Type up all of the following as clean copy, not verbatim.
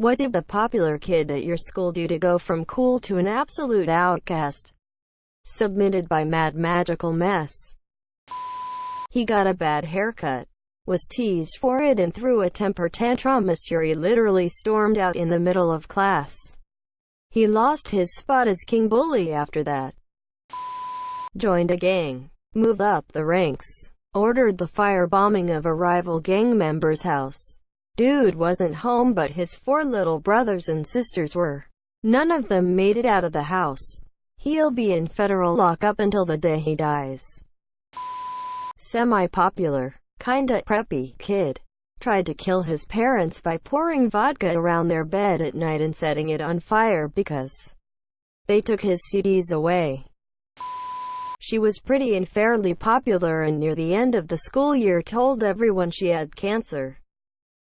What did the popular kid at your school do to go from cool to an absolute outcast? Submitted by Mad Magical Mess. He got a bad haircut, was teased for it, and threw a temper tantrum. He literally stormed out in the middle of class. He lost his spot as king bully after that. Joined a gang, moved up the ranks, ordered the firebombing of a rival gang member's house. Dude wasn't home, but his 4 little brothers and sisters were. None of them made it out of the house. He'll be in federal lockup until the day he dies. Semi-popular, kinda preppy kid tried to kill his parents by pouring vodka around their bed at night and setting it on fire because they took his CDs away. She was pretty and fairly popular, and near the end of the school year told everyone she had cancer.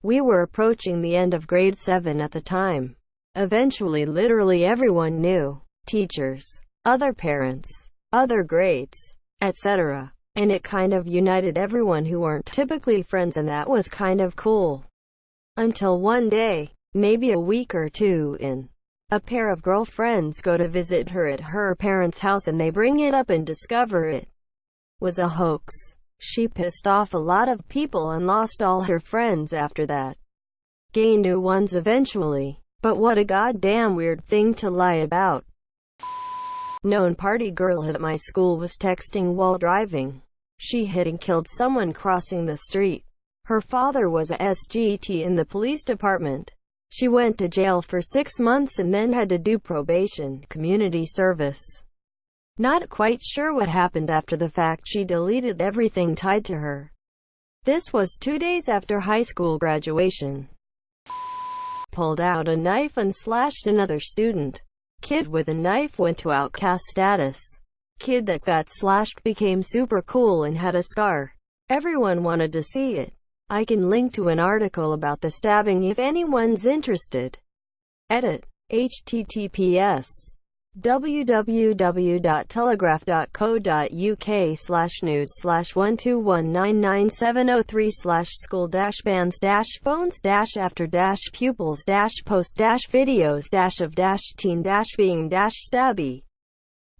We were approaching the end of grade 7 at the time. Eventually literally everyone knew. Teachers, other parents, other grades, etc. And it kind of united everyone who weren't typically friends, and that was kind of cool. Until one day, maybe a week or two in, a pair of girlfriends go to visit her at her parents' house and they bring it up and discover it was a hoax. She pissed off a lot of people and lost all her friends after that. Gained new ones eventually. But what a goddamn weird thing to lie about. Known party girl at my school was texting while driving. She hit and killed someone crossing the street. Her father was a SGT in the police department. She went to jail for 6 months and then had to do probation, community service. Not quite sure what happened after the fact. She deleted everything tied to her. This was 2 days after high school graduation. Pulled out a knife and slashed another student. Kid with a knife went to outcast status. Kid that got slashed became super cool and had a scar. Everyone wanted to see it. I can link to an article about the stabbing if anyone's interested. Edit. https www.telegraph.co.uk/news/121997003/school-bands-phones-videos-of-teen-being-stabby.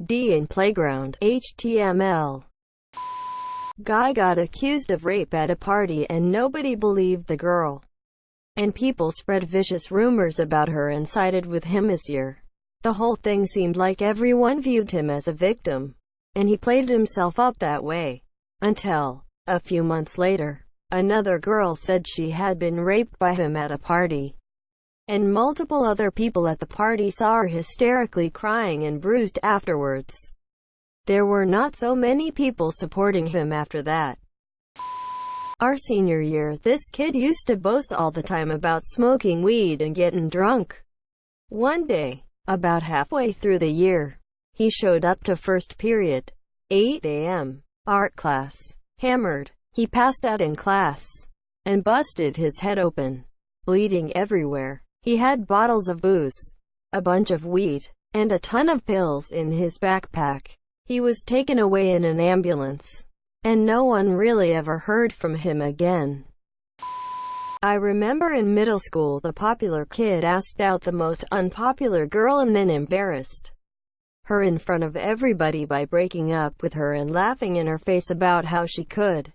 D in playground. HTML. Guy got accused of rape at a party and nobody believed the girl. And people spread vicious rumors about her and sided with him this year. The whole thing seemed like everyone viewed him as a victim, and he played himself up that way. Until, a few months later, another girl said she had been raped by him at a party. And multiple other people at the party saw her hysterically crying and bruised afterwards. There were not so many people supporting him after that. Our senior year, this kid used to boast all the time about smoking weed and getting drunk. One day, about halfway through the year, he showed up to first period, 8 a.m., art class, hammered. He passed out in class, and busted his head open, bleeding everywhere. He had bottles of booze, a bunch of weed, and a ton of pills in his backpack. He was taken away in an ambulance, and no one really ever heard from him again. I remember in middle school the popular kid asked out the most unpopular girl and then embarrassed her in front of everybody by breaking up with her and laughing in her face about how she could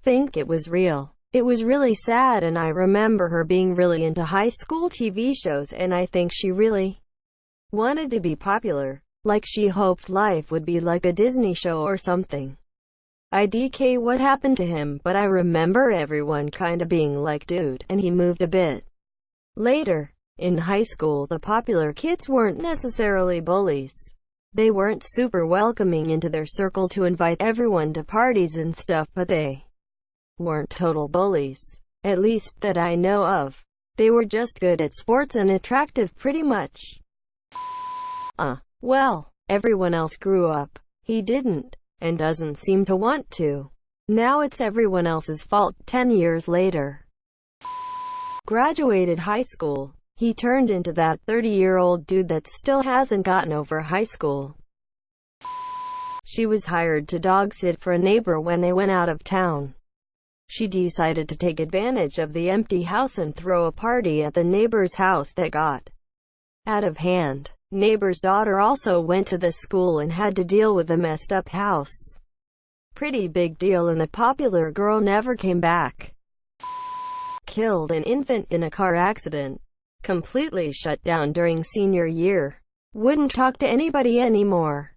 think it was real. It was really sad, and I remember her being really into high school TV shows, and I think she really wanted to be popular, like she hoped life would be like a Disney show or something. IDK what happened to him, but I remember everyone kinda being like, dude, and he moved a bit. Later, in high school, the popular kids weren't necessarily bullies. They weren't super welcoming into their circle to invite everyone to parties and stuff, but they weren't total bullies. At least that I know of. They were just good at sports and attractive pretty much. Well, everyone else grew up. He didn't. And doesn't seem to want to. Now it's everyone else's fault 10 years later. Graduated high school. He turned into that 30-year-old dude that still hasn't gotten over high school. She was hired to dog sit for a neighbor when they went out of town. She decided to take advantage of the empty house and throw a party at the neighbor's house that got out of hand. Neighbor's daughter also went to the school and had to deal with the messed up house. Pretty big deal, and the popular girl never came back. Killed an infant in a car accident. Completely shut down during senior year. Wouldn't talk to anybody anymore.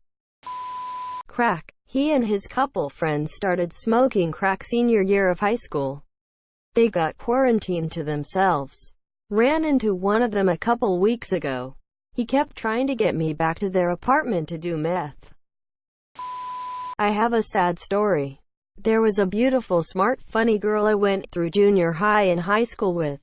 Crack. He and his couple friends started smoking crack senior year of high school. They got quarantined to themselves. Ran into one of them a couple weeks ago. He kept trying to get me back to their apartment to do meth. I have a sad story. There was a beautiful, smart, funny girl I went through junior high and high school with.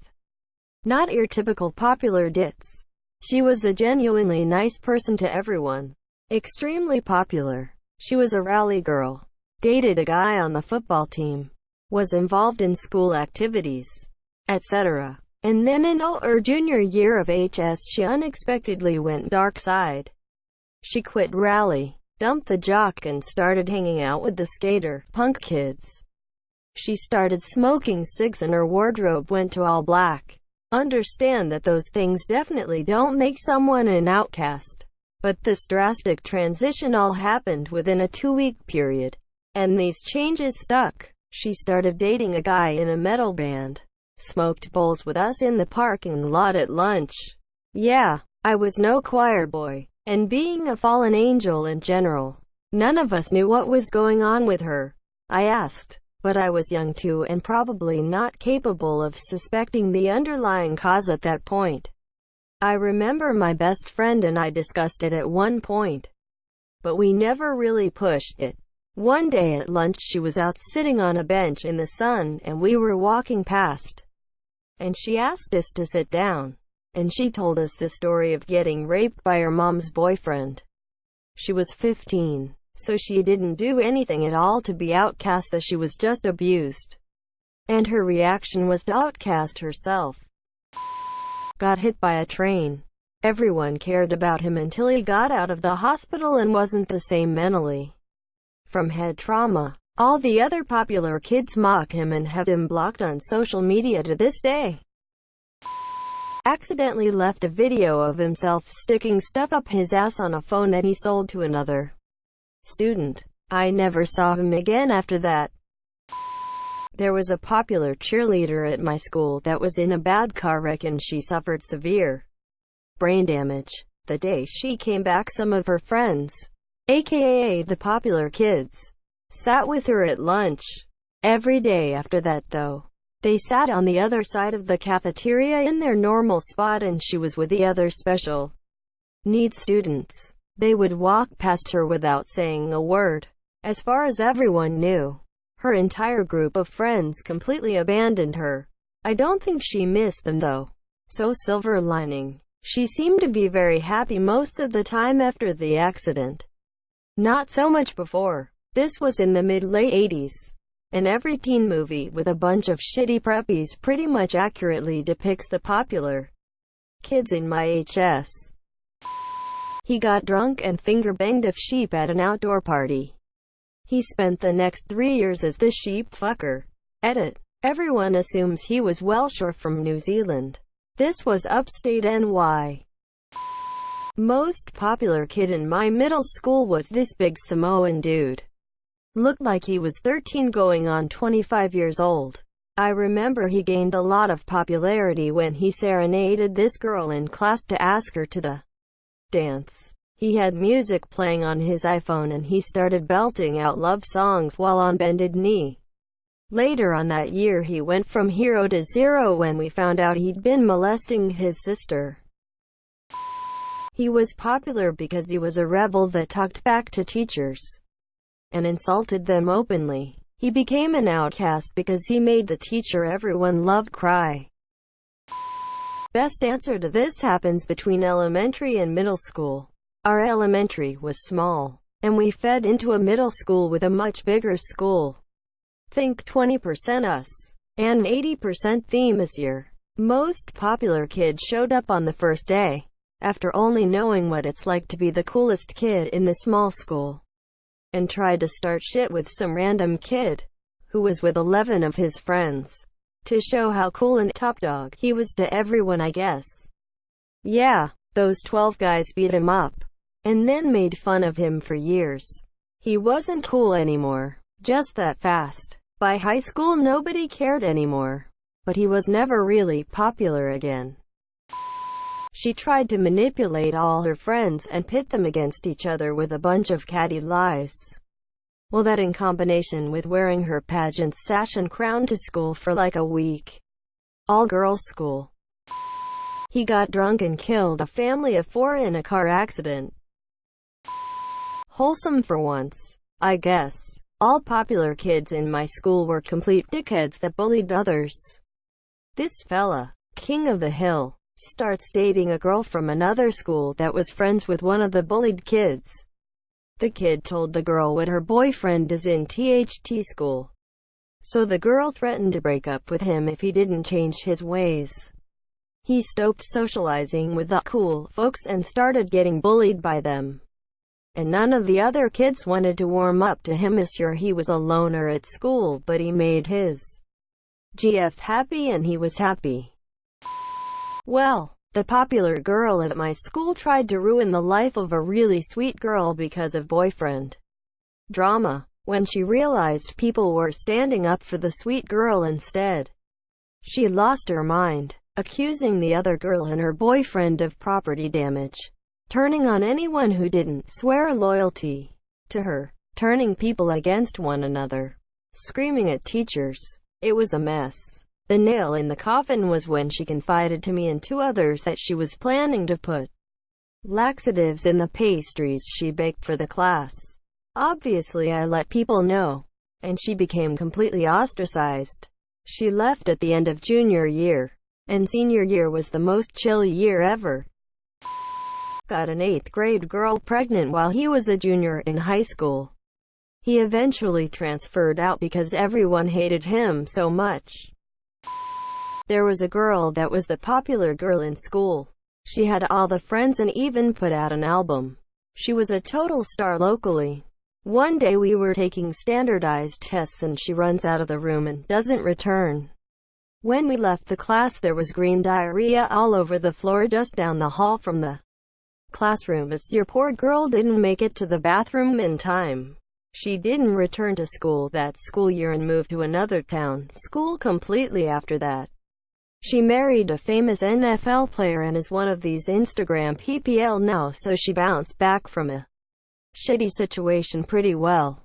Not your typical popular ditz. She was a genuinely nice person to everyone. Extremely popular. She was a rally girl. Dated a guy on the football team. Was involved in school activities, etc. And then in her junior year of HS, she unexpectedly went dark side. She quit rally, dumped the jock, and started hanging out with the skater punk kids. She started smoking cigs and her wardrobe went to all black. Understand that those things definitely don't make someone an outcast. But this drastic transition all happened within a 2-week period. And these changes stuck. She started dating a guy in a metal band. Smoked bowls with us in the parking lot at lunch. Yeah, I was no choir boy. And being a fallen angel in general, none of us knew what was going on with her. I asked, but I was young too and probably not capable of suspecting the underlying cause at that point. I remember my best friend and I discussed it at one point, but we never really pushed it. One day at lunch she was out sitting on a bench in the sun and we were walking past, and she asked us to sit down, and she told us the story of getting raped by her mom's boyfriend. She was 15, so she didn't do anything at all to be outcast, as she was just abused. And her reaction was to outcast herself. Got hit by a train. Everyone cared about him until he got out of the hospital and wasn't the same mentally. From head trauma. All the other popular kids mock him and have him blocked on social media to this day. Accidentally left a video of himself sticking stuff up his ass on a phone that he sold to another student. I never saw him again after that. There was a popular cheerleader at my school that was in a bad car wreck and she suffered severe brain damage. The day she came back, some of her friends, aka the popular kids, sat with her at lunch. Every day after that though, they sat on the other side of the cafeteria in their normal spot and she was with the other special needs students. They would walk past her without saying a word. As far as everyone knew, her entire group of friends completely abandoned her. I don't think she missed them though. So silver lining, she seemed to be very happy most of the time after the accident. Not so much before. This was in the mid-late 80s. And every teen movie with a bunch of shitty preppies pretty much accurately depicts the popular kids in my HS. He got drunk and finger-banged a sheep at an outdoor party. He spent the next 3 years as the sheep fucker. Edit. Everyone assumes he was Welsh or from New Zealand. This was upstate NY. Most popular kid in my middle school was this big Samoan dude. Looked like he was 13 going on 25 years old. I remember he gained a lot of popularity when he serenaded this girl in class to ask her to the dance. He had music playing on his iPhone and he started belting out love songs while on bended knee. Later on that year he went from hero to zero when we found out he'd been molesting his sister. He was popular because he was a rebel that talked back to teachers and insulted them openly. He became an outcast because he made the teacher everyone loved cry. Best answer to this happens between elementary and middle school. Our elementary was small, and we fed into a middle school with a much bigger school. Think 20% us, and 80% theme this year. Most popular kid showed up on the first day, after only knowing what it's like to be the coolest kid in the small school, and tried to start shit with some random kid, who was with 11 of his friends, to show how cool and top dog he was to everyone, I guess. Yeah, those 12 guys beat him up, and then made fun of him for years. He wasn't cool anymore, just that fast. By high school nobody cared anymore, but he was never really popular again. She tried to manipulate all her friends and pit them against each other with a bunch of catty lies. Well, that in combination with wearing her pageant sash and crown to school for like a week. All-girls school. He got drunk and killed a family of 4 in a car accident. Wholesome for once, I guess. All popular kids in my school were complete dickheads that bullied others. This fella, king of the hill, starts dating a girl from another school that was friends with one of the bullied kids. The kid told the girl what her boyfriend is in THT school. So the girl threatened to break up with him if he didn't change his ways. He stopped socializing with the cool folks and started getting bullied by them. And none of the other kids wanted to warm up to him. Sure, he was a loner at school, but he made his GF happy and he was happy. Well, the popular girl at my school tried to ruin the life of a really sweet girl because of boyfriend drama. When she realized people were standing up for the sweet girl instead, she lost her mind, accusing the other girl and her boyfriend of property damage, turning on anyone who didn't swear loyalty to her, turning people against one another, screaming at teachers. It was a mess. The nail in the coffin was when she confided to me and 2 others that she was planning to put laxatives in the pastries she baked for the class. Obviously I let people know, and she became completely ostracized. She left at the end of junior year, and senior year was the most chill year ever. Got an 8th grade girl pregnant while he was a junior in high school. He eventually transferred out because everyone hated him so much. There was a girl that was the popular girl in school. She had all the friends and even put out an album. She was a total star locally. One day we were taking standardized tests and she runs out of the room and doesn't return. When we left the class there was green diarrhea all over the floor just down the hall from the classroom. Your poor girl didn't make it to the bathroom in time. She didn't return to school that school year and moved to another town school completely after that. She married a famous NFL player and is one of these Instagram PPL now, so she bounced back from a shitty situation pretty well.